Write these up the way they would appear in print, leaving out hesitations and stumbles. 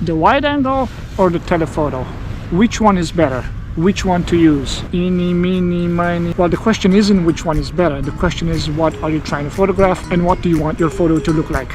The wide angle or the telephoto? Which one is better? Which one to use? Eeny, meeny, miny. Well, the question isn't which one is better. The question is, what are you trying to photograph and what do you want your photo to look like?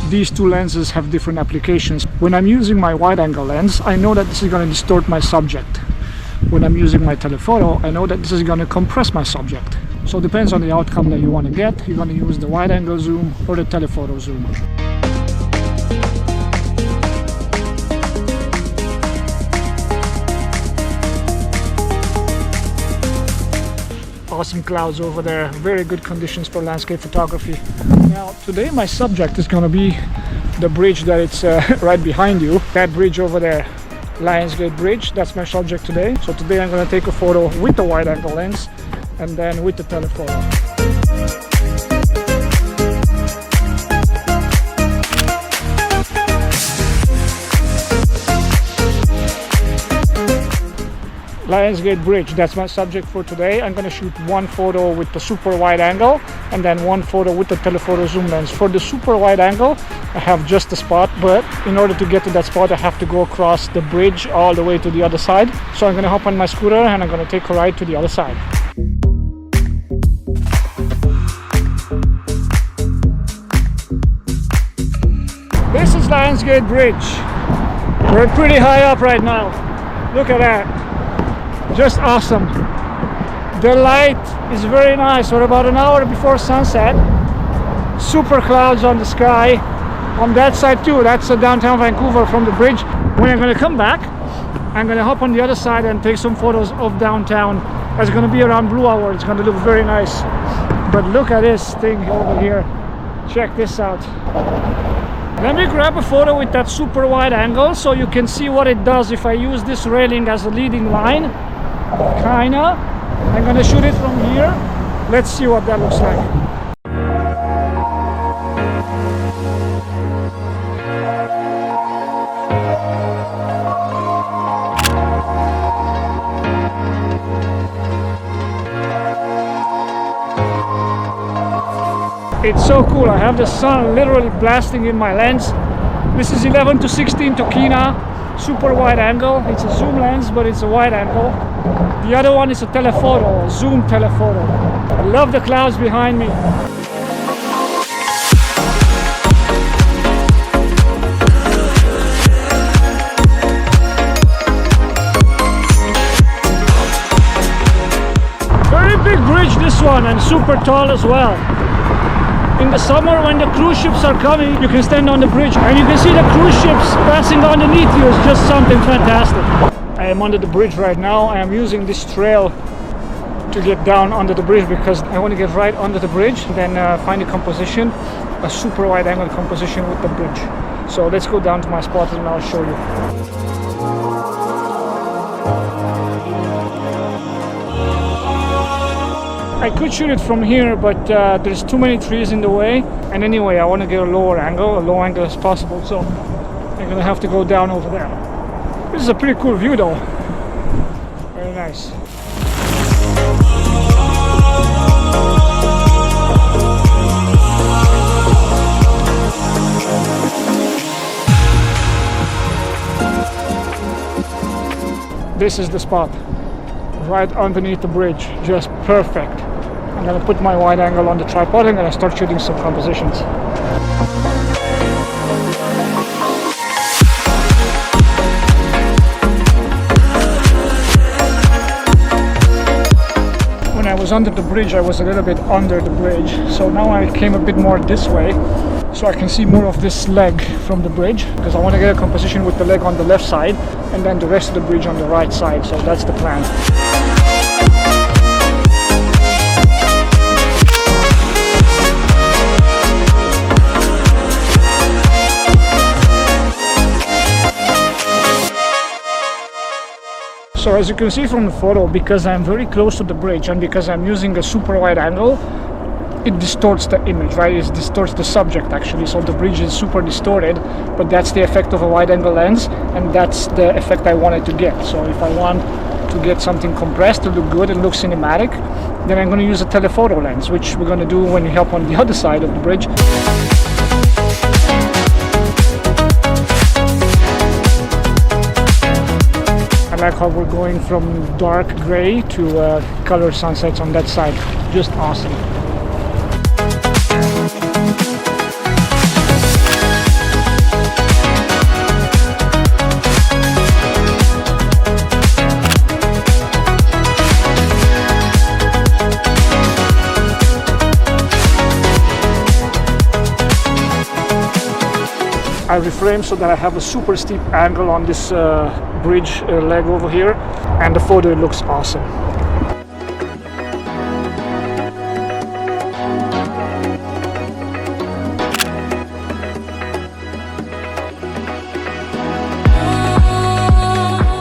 These two lenses have different applications. When I'm using my wide angle lens, I know that this is going to distort my subject. When I'm using my telephoto, I know that this is going to compress my subject. So it depends on the outcome that you want to get. You're going to use the wide angle zoom or the telephoto zoom. Awesome clouds over there, very good conditions for landscape photography. Now today my subject is going to be the bridge that it's right behind you. That bridge over there, Lionsgate Bridge, that's my subject today. So today I'm going to take a photo with the wide angle lens and then with the telephoto. Lionsgate Bridge, that's my subject for today. I'm going to shoot one photo with the super wide angle and then one photo with the telephoto zoom lens. For the super wide angle, I have just a spot, but in order to get to that spot, I have to go across the bridge all the way to the other side. So I'm going to hop on my scooter and I'm going to take a ride to the other side. This is Lionsgate Bridge. We're pretty high up right now. Look at that. Just awesome. The light is very nice. We're about an hour before sunset. Super clouds on the sky. On that side too, that's downtown Vancouver from the bridge. When I'm going to come back, I'm going to hop on the other side and take some photos of downtown. It's going to be around blue hour. It's going to look very nice. But look at this thing over here. Check this out. Let me grab a photo with that super wide angle so you can see what it does if I use this railing as a leading line. Kinda. I'm gonna shoot it from here. Let's see what that looks like. It's so cool. I have the sun literally blasting in my lens. This is 11 to 16 to Kina. Super wide angle. It's a zoom lens, but it's a wide angle. The other one is a telephoto, a zoom telephoto. I love the clouds behind me. Very big bridge, this one, and super tall as well. In the summer, when the cruise ships are coming, you can stand on the bridge and you can see the cruise ships passing underneath you. It's just something fantastic. I am under the bridge right now. I am using this trail to get down under the bridge because I want to get right under the bridge and then find a composition, a super wide angle composition with the bridge. So let's go down to my spot and I'll show you. I could shoot it from here, but there's too many trees in the way. And anyway, I want to get a lower angle, a low angle as possible. So I'm gonna have to go down over there. This is a pretty cool view though. Very nice. This is the spot. Right underneath the bridge. Just perfect. I'm gonna put my wide angle on the tripod and I'm gonna start shooting some compositions. When I was under the bridge, I was a little bit under the bridge. So now I came a bit more this way so I can see more of this leg from the bridge because I want to get a composition with the leg on the left side and then the rest of the bridge on the right side. So that's the plan. So as you can see from the photo, because I'm very close to the bridge and because I'm using a super wide angle, it distorts the image, right? It distorts the subject actually. So the bridge is super distorted, but that's the effect of a wide angle lens and that's the effect I wanted to get. So if I want to to get something compressed to look good and look cinematic, then I'm going to use a telephoto lens, which we're going to do when you help on the other side of the bridge. I like how we're going from dark gray to color sunsets on that side. Just awesome. I reframe so that I have a super steep angle on this bridge leg over here, and the photo looks awesome.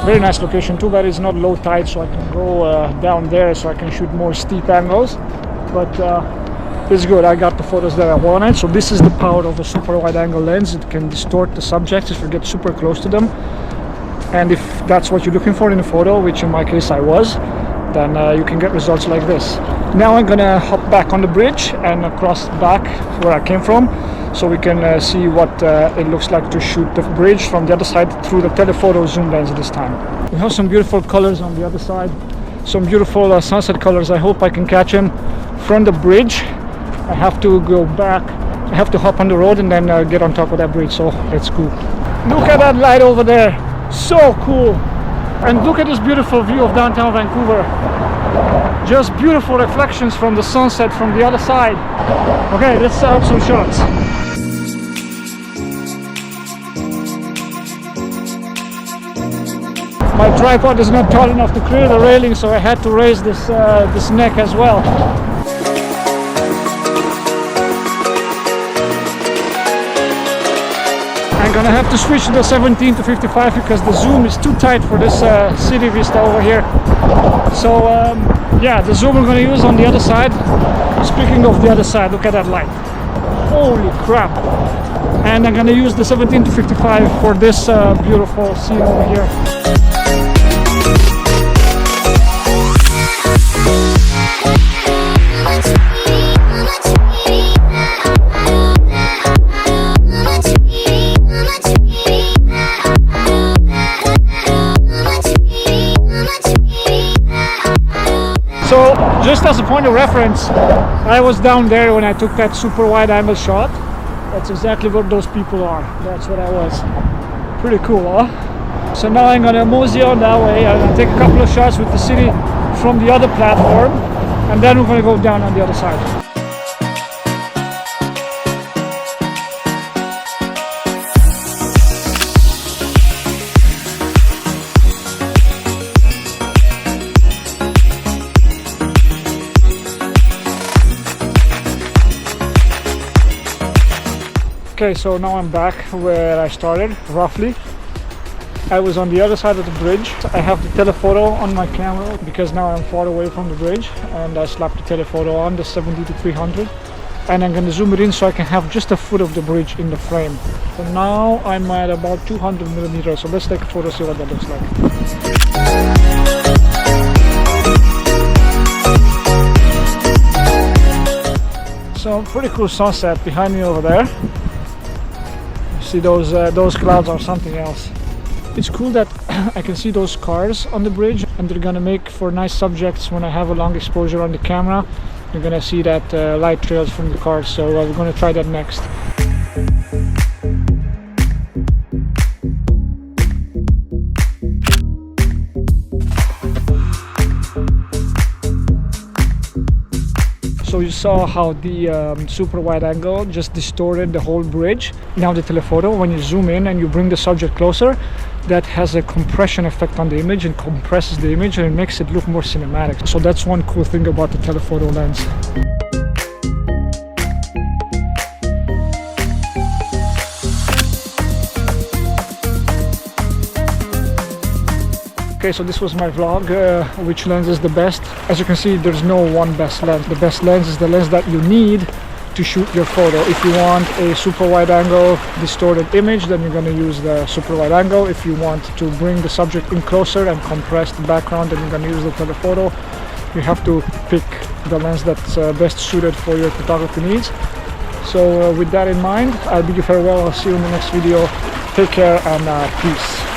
Very nice location. Too bad it's not low tide, so I can go down there so I can shoot more steep angles, but it's good. I got the photos that I wanted. So this is the power of a super wide angle lens. It can distort the subjects if you get super close to them, and if that's what you're looking for in a photo, which in my case I was, then you can get results like this. Now I'm gonna hop back on the bridge and cross back where I came from, so we can see what it looks like to shoot the bridge from the other side through the telephoto zoom lens this time. We have some beautiful colors on the other side, some beautiful sunset colors. I hope I can catch them from the bridge. I have to go back, I have to hop on the road and then get on top of that bridge, so let's go. Look at that light over there, so cool. And look at this beautiful view of downtown Vancouver. Just beautiful reflections from the sunset from the other side. Okay, let's set up some shots. My tripod is not tall enough to clear the railing, so I had to raise this, this neck as well. I'm gonna have to switch to the 17 to 55 because the zoom is too tight for this city vista over here. So yeah, the zoom I'm gonna use on the other side. Speaking of the other side, look at that light. Holy crap. And I'm gonna use the 17 to 55 for this beautiful scene over here. So, just as a point of reference, I was down there when I took that super wide angle shot. That's exactly what those people are. That's what I was. Pretty cool, huh? So now I'm gonna mosey on that way. I'm gonna take a couple of shots with the city from the other platform, and then we're gonna go down on the other side. Okay, so now I'm back where I started, roughly. I was on the other side of the bridge. I have the telephoto on my camera because now I'm far away from the bridge, and I slapped the telephoto on the 70 to 300, and I'm gonna zoom it in so I can have just a foot of the bridge in the frame. So now I'm at about 200 millimeters, so let's take a photo, see what that looks like. So pretty cool sunset behind me over there. See those clouds are something else. It's cool that I can see those cars on the bridge, and they're gonna make for nice subjects when I have a long exposure on the camera. You're gonna see that light trails from the cars, so we're gonna try that next. So you saw how the super wide angle just distorted the whole bridge. Now the telephoto, when you zoom in and you bring the subject closer, that has a compression effect on the image and compresses the image, and it makes it look more cinematic. So that's one cool thing about the telephoto lens. Okay, so this was my vlog, which lens is the best. As you can see, there's no one best lens. The best lens is the lens that you need to shoot your photo. If you want a super wide angle distorted image, then you're going to use the super wide angle. If you want to bring the subject in closer and compress the background, then you're going to use the telephoto. You have to pick the lens that's best suited for your photography needs. So with that in mind, I'll bid you farewell. I'll see you in the next video. Take care and peace.